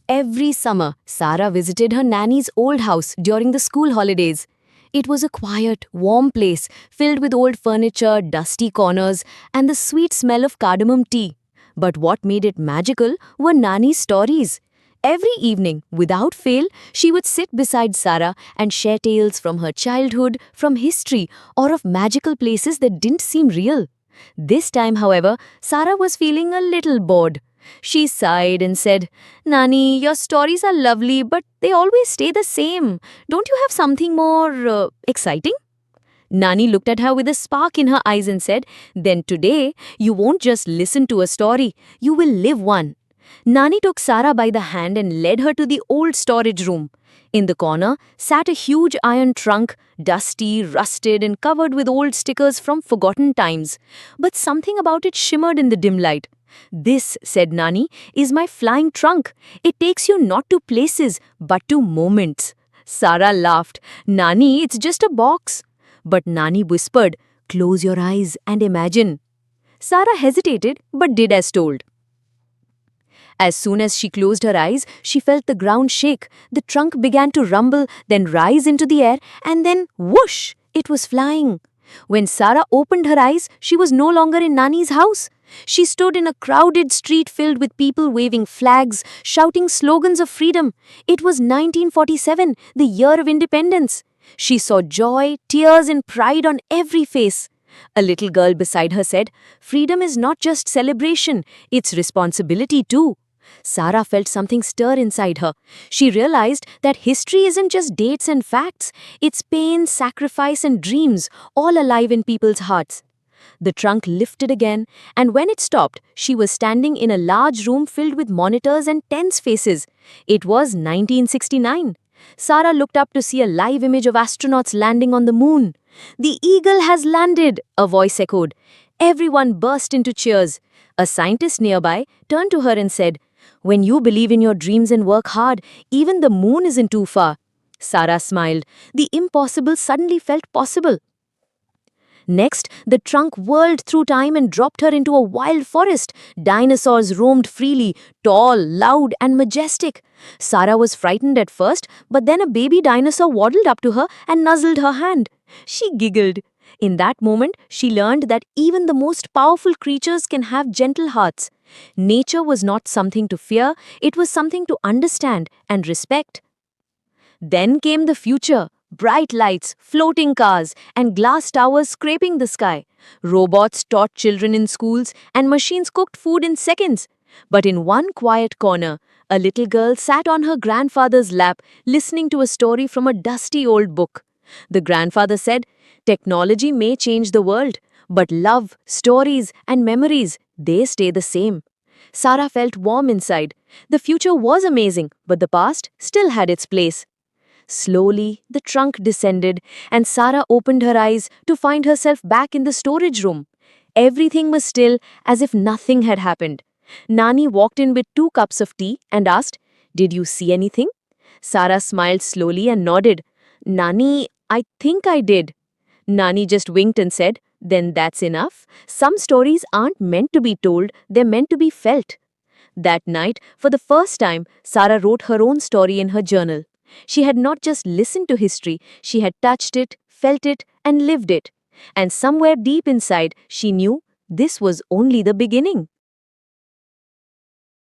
Every summer, Sarah visited her nanny's old house during the school holidays. It was a quiet, warm place filled with old furniture, dusty corners, and the sweet smell of cardamom tea. But what made it magical were Nani's stories. Every evening, without fail, she would sit beside Sarah and share tales from her childhood, from history, or of magical places that didn't seem real. This time, however, Sarah was feeling a little bored. She sighed and said, Nani, your stories are lovely, but they always stay the same. Don't you have something more exciting? Nani looked at her with a spark in her eyes and said, Then today, you won't just listen to a story, you will live one. Nani took Sarah by the hand and led her to the old storage room. In the corner sat a huge iron trunk, dusty, rusted, and covered with old stickers from forgotten times. But something about it shimmered in the dim light. This, said Nani, is my flying trunk. It takes you not to places, but to moments. Sarah laughed. Nani, it's just a box. But Nani whispered, Close your eyes and imagine. Sarah hesitated, but did as told. As soon as she closed her eyes, she felt the ground shake. The trunk began to rumble, then rise into the air, and then whoosh! It was flying. When Sarah opened her eyes, she was no longer in Nani's house. She stood in a crowded street filled with people waving flags, shouting slogans of freedom. It was 1947, the year of independence. She saw joy, tears, and pride on every face. A little girl beside her said, Freedom is not just celebration, it's responsibility too. Sarah felt something stir inside her. She realized that history isn't just dates and facts, it's pain, sacrifice, and dreams, all alive in people's hearts. The trunk lifted again, and when it stopped, she was standing in a large room filled with monitors and tense faces. It was 1969. Sarah looked up to see a live image of astronauts landing on the moon. The eagle has landed, a voice echoed. Everyone burst into cheers. A scientist nearby turned to her and said, When you believe in your dreams and work hard, even the moon isn't too far. Sarah smiled. The impossible suddenly felt possible. Next, the trunk whirled through time and dropped her into a wild forest. Dinosaurs roamed freely, tall, loud, and majestic. Sarah was frightened at first, but then a baby dinosaur waddled up to her and nuzzled her hand. She giggled. In that moment, she learned that even the most powerful creatures can have gentle hearts. Nature was not something to fear, it was something to understand and respect. Then came the future. Bright lights, floating cars, and glass towers scraping the sky. Robots taught children in schools, and machines cooked food in seconds. But in one quiet corner, a little girl sat on her grandfather's lap, listening to a story from a dusty old book. The grandfather said, Technology may change the world, but love, stories, and memories, they stay the same. Sarah felt warm inside. The future was amazing, but the past still had its place. Slowly, the trunk descended, and Sarah opened her eyes to find herself back in the storage room. Everything was still, as if nothing had happened. Nani walked in with 2 cups of tea and asked, Did you see anything? Sarah smiled slowly and nodded. Nani, I think I did. Nani just winked and said, Then that's enough. Some stories aren't meant to be told, they're meant to be felt. That night, for the first time, Sarah wrote her own story in her journal. She had not just listened to history, she had touched it, felt it, and lived it. And somewhere deep inside, she knew this was only the beginning.